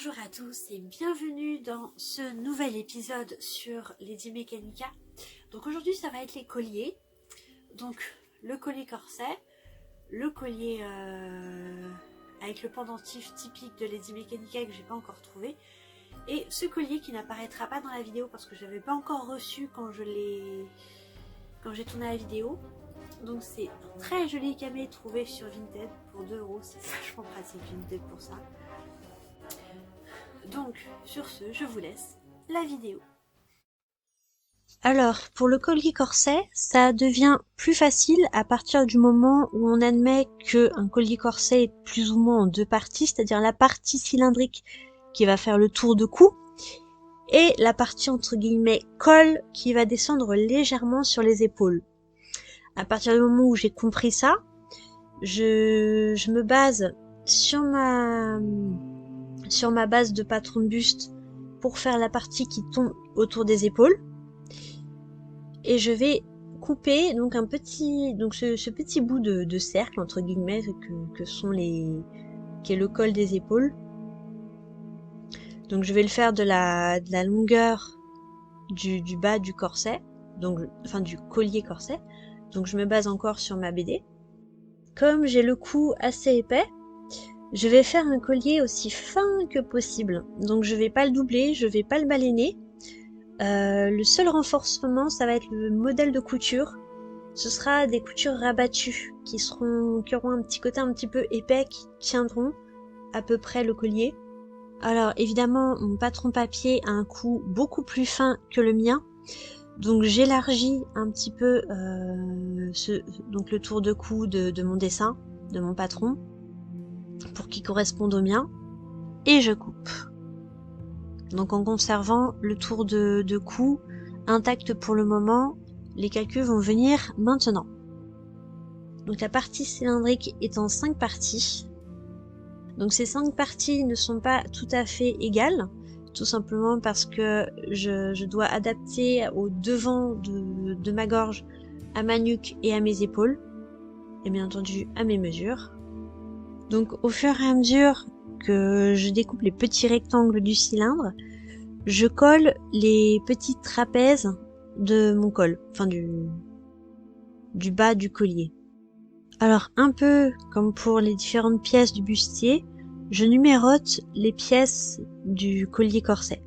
Bonjour à tous et bienvenue dans ce nouvel épisode sur Lady Mechanika. Donc aujourd'hui ça va être les colliers. Donc le collier corset, le collier avec le pendentif typique de Lady Mechanika que j'ai pas encore trouvé, et ce collier qui n'apparaîtra pas dans la vidéo parce que je l'avais pas encore reçu quand j'ai tourné la vidéo. Donc c'est un très joli camé trouvé sur Vinted pour 2 €, c'est vachement pratique Vinted pour ça. Donc, sur ce, je vous laisse la vidéo. Alors, pour le collier corset, ça devient plus facile à partir du moment où on admet qu'un collier corset est plus ou moins en 2 parties, c'est-à-dire la partie cylindrique qui va faire le tour de cou et la partie entre guillemets col qui va descendre légèrement sur les épaules. À partir du moment où j'ai compris ça, je me base sur ma base de patron de buste pour faire la partie qui tombe autour des épaules. Et je vais couper donc ce petit bout de cercle entre guillemets qui est le col des épaules. Donc je vais le faire de la longueur du bas du corset, du collier corset. Donc je me base encore sur ma BD. Comme j'ai le cou assez épais, je vais faire un collier aussi fin que possible. Donc je vais pas le doubler, je vais pas le baleiner. Le seul renforcement, ça va être le modèle de couture. Ce sera des coutures rabattues qui auront un petit côté un petit peu épais, qui tiendront à peu près le collier. Alors évidemment, mon patron papier a un cou beaucoup plus fin que le mien, donc j'élargis un petit peu le tour de cou de mon dessin, de mon patron, pour qu'il corresponde au mien, et je coupe. Donc en conservant le tour de cou intact pour le moment, les calculs vont venir maintenant. Donc la partie cylindrique est en 5 parties. Donc ces 5 parties ne sont pas tout à fait égales, tout simplement parce que je dois adapter au devant de ma gorge, à ma nuque et à mes épaules, et bien entendu à mes mesures. Donc au fur et à mesure que je découpe les petits rectangles du cylindre, je colle les petits trapèzes de mon col, enfin du bas du collier. Alors un peu comme pour les différentes pièces du bustier, je numérote les pièces du collier corset.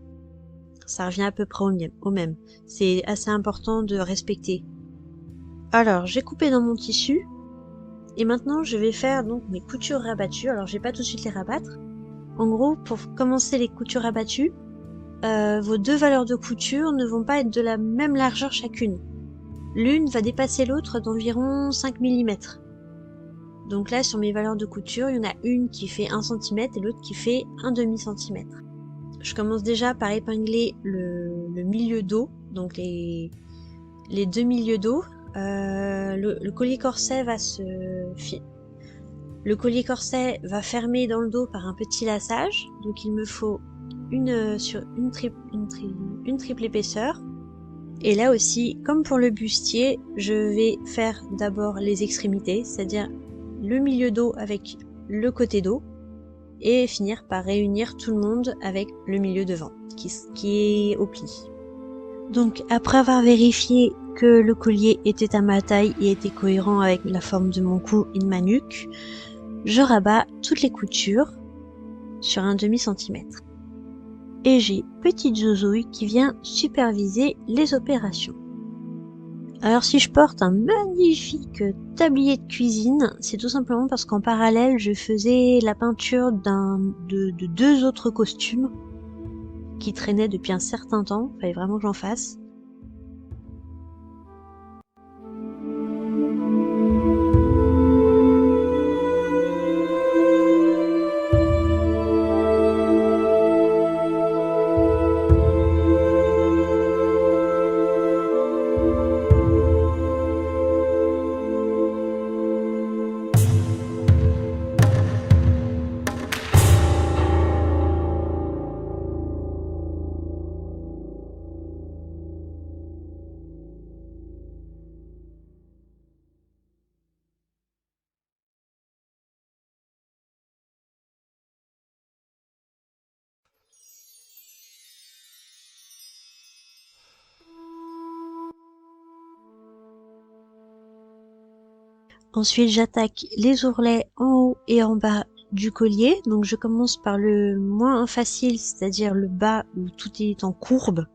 Ça revient à peu près au même. C'est assez important de respecter. Alors j'ai coupé dans mon tissu et maintenant je vais faire donc mes coutures rabattues. Alors je vais pas tout de suite les rabattre. En gros, pour commencer les coutures rabattues, vos 2 valeurs de couture ne vont pas être de la même largeur chacune. L'une va dépasser l'autre d'environ 5 mm. Donc là, sur mes valeurs de couture, il y en a une qui fait 1 cm et l'autre qui fait 1/2 cm. Je commence déjà par épingler le milieu dos, donc les 2 milieux dos. Le collier corset va fermer dans le dos par un petit laçage, donc il me faut une triple épaisseur. Et là aussi, comme pour le bustier, je vais faire d'abord les extrémités, c'est-à-dire le milieu dos avec le côté dos, et finir par réunir tout le monde avec le milieu devant, qui est au pli. Donc après avoir vérifié que le collier était à ma taille et était cohérent avec la forme de mon cou et de ma nuque, je rabats toutes les coutures sur 1/2 cm. Et j'ai petite Zozouille qui vient superviser les opérations. Alors si je porte un magnifique tablier de cuisine, c'est tout simplement parce qu'en parallèle je faisais la peinture de 2 autres costumes qui traînaient depuis un certain temps, il fallait vraiment que j'en fasse. Ensuite, j'attaque les ourlets en haut et en bas du collier. Donc je commence par le moins facile, c'est-à-dire le bas où tout est en courbe.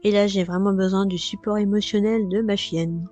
Et là, j'ai vraiment besoin du support émotionnel de ma chienne.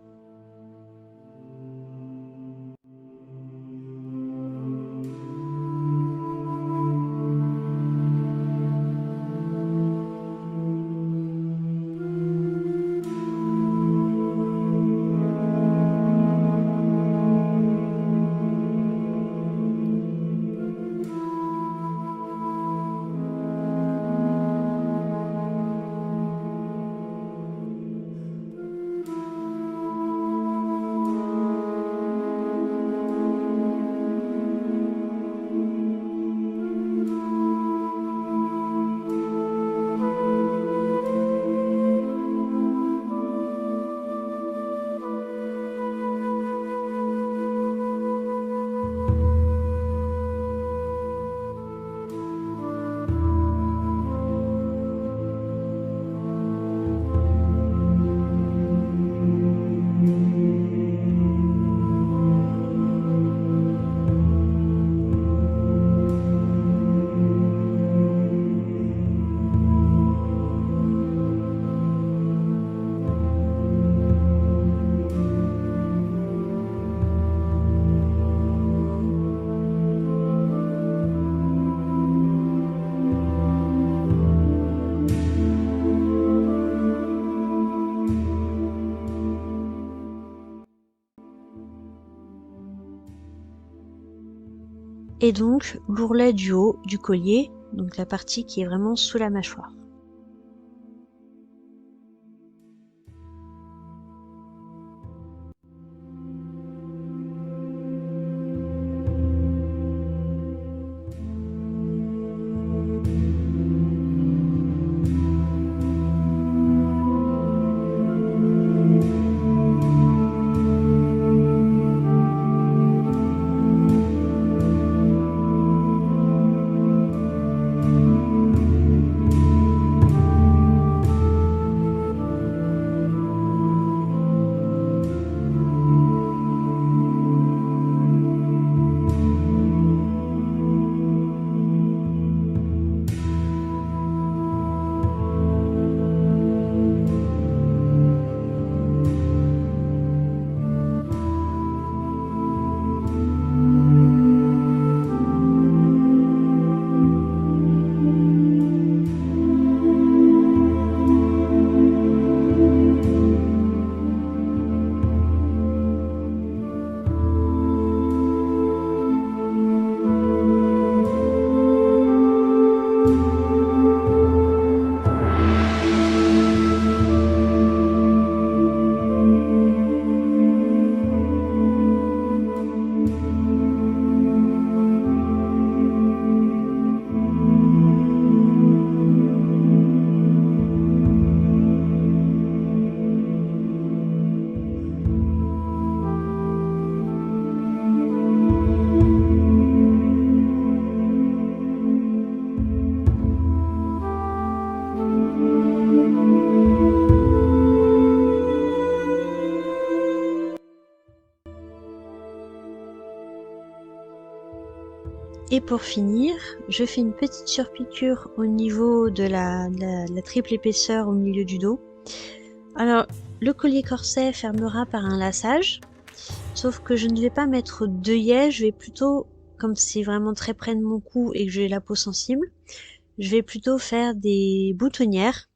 Et donc l'ourlet du haut du collier, donc la partie qui est vraiment sous la mâchoire. Et pour finir, je fais une petite surpiqûre au niveau de la triple épaisseur au milieu du dos. Alors, le collier corset fermera par un laçage, sauf que je ne vais pas mettre d'œillet, je vais plutôt, comme c'est vraiment très près de mon cou et que j'ai la peau sensible, je vais plutôt faire des boutonnières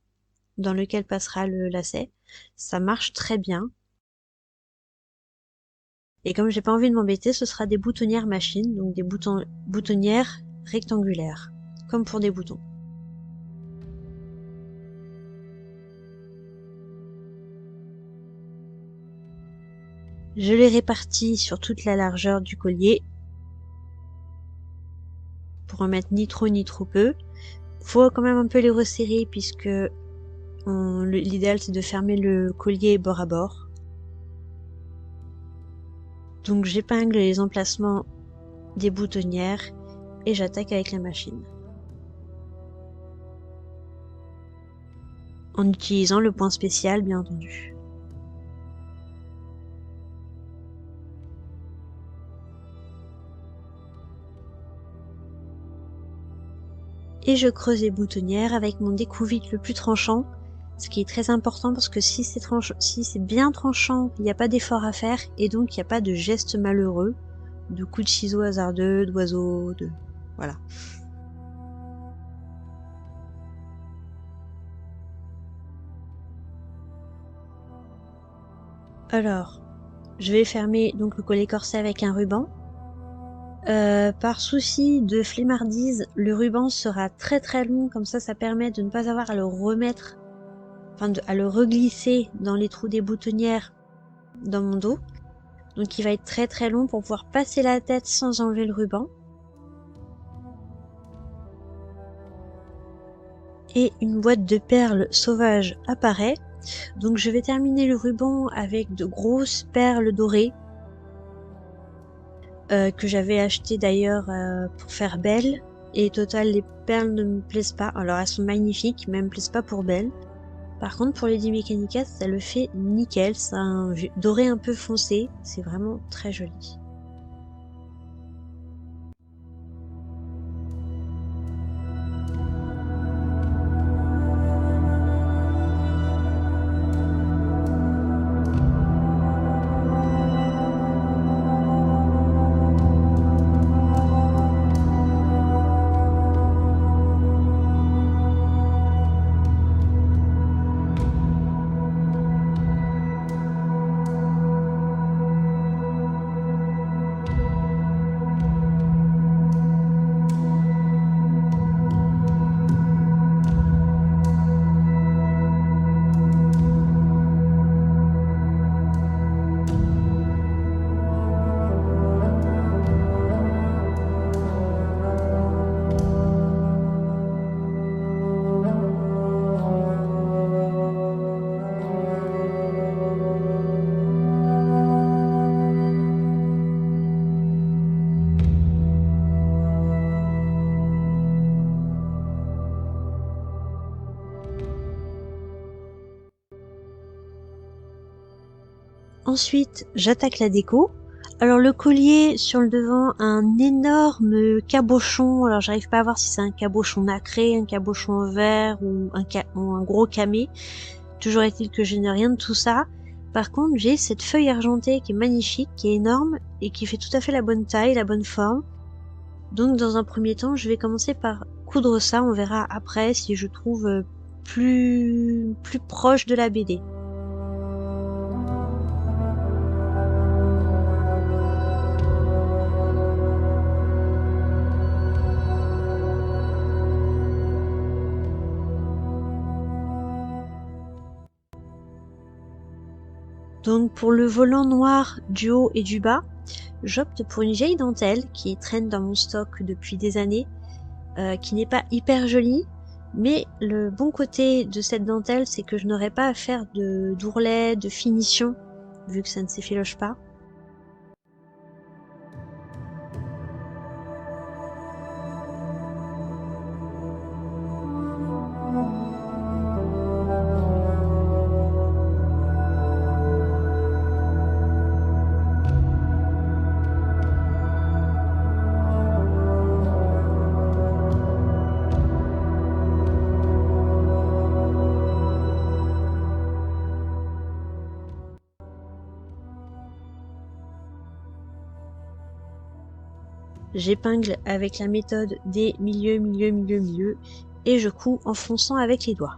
dans lesquelles passera le lacet. Ça marche très bien. Et comme j'ai pas envie de m'embêter, ce sera des boutonnières machine, donc des boutonnières rectangulaires, comme pour des boutons. Je les répartis sur toute la largeur du collier pour en mettre ni trop ni trop peu. Faut quand même un peu les resserrer puisque l'idéal c'est de fermer le collier bord à bord. Donc j'épingle les emplacements des boutonnières et j'attaque avec la machine. En utilisant le point spécial bien entendu. Et je creuse les boutonnières avec mon découvite le plus tranchant, ce qui est très important parce que si c'est bien tranchant, il n'y a pas d'effort à faire et donc il n'y a pas de gestes malheureux, de coups de ciseaux hasardeux, d'oiseaux, voilà. Alors, je vais fermer donc le collet corset avec un ruban. Par souci de flemmardise, le ruban sera très très long, comme ça permet de ne pas avoir à le remettre, à le reglisser dans les trous des boutonnières dans mon dos. Donc il va être très très long pour pouvoir passer la tête sans enlever le ruban. Et une boîte de perles sauvages apparaît. Donc je vais terminer le ruban avec de grosses perles dorées. Que j'avais acheté d'ailleurs pour faire belle. Et total, les perles ne me plaisent pas. Alors elles sont magnifiques, mais elles me plaisent pas pour belle. Par contre, pour Lady Mechanica, ça le fait nickel. C'est un doré un peu foncé. C'est vraiment très joli. Ensuite, j'attaque la déco. Alors le collier sur le devant a un énorme cabochon. Alors j'arrive pas à voir si c'est un cabochon nacré, un cabochon en verre ou un gros camé. Toujours est-il que je n'ai rien de tout ça. Par contre, j'ai cette feuille argentée qui est magnifique, qui est énorme et qui fait tout à fait la bonne taille, la bonne forme. Donc dans un premier temps, je vais commencer par coudre ça. On verra après si je trouve plus proche de la BD. Donc pour le volant noir du haut et du bas, j'opte pour une vieille dentelle qui traîne dans mon stock depuis des années, qui n'est pas hyper jolie, mais le bon côté de cette dentelle, c'est que je n'aurai pas à faire d'ourlet, de finition, vu que ça ne s'effiloche pas. J'épingle avec la méthode des milieux et je couds en fonçant avec les doigts.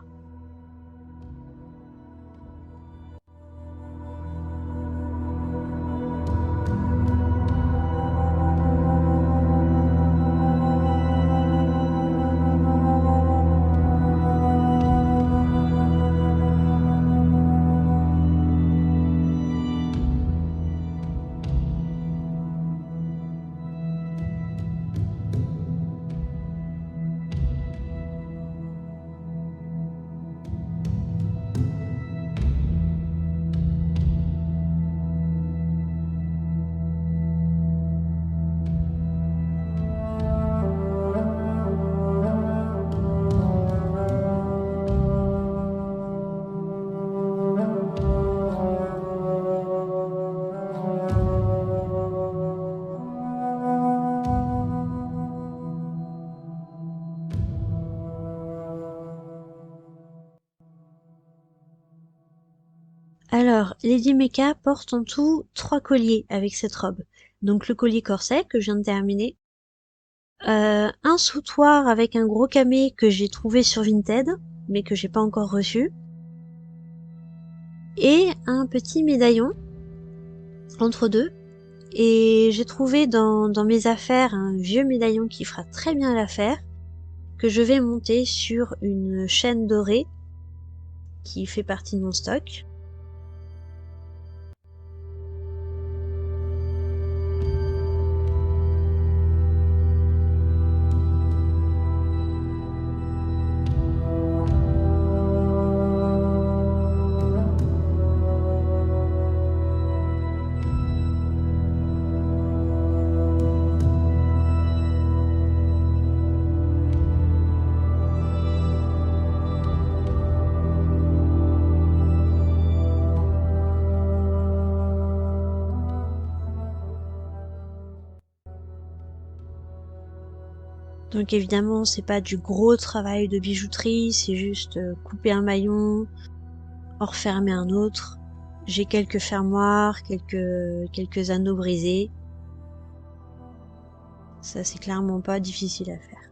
Alors, Lady Mecha porte en tout 3 colliers avec cette robe. Donc le collier corset que je viens de terminer, un soutoir avec un gros camé que j'ai trouvé sur Vinted, mais que j'ai pas encore reçu, et un petit médaillon entre deux. Et j'ai trouvé dans mes affaires un vieux médaillon qui fera très bien l'affaire, que je vais monter sur une chaîne dorée qui fait partie de mon stock. Donc évidemment, c'est pas du gros travail de bijouterie, c'est juste couper un maillon, en refermer un autre. J'ai quelques fermoirs, quelques anneaux brisés. Ça, c'est clairement pas difficile à faire.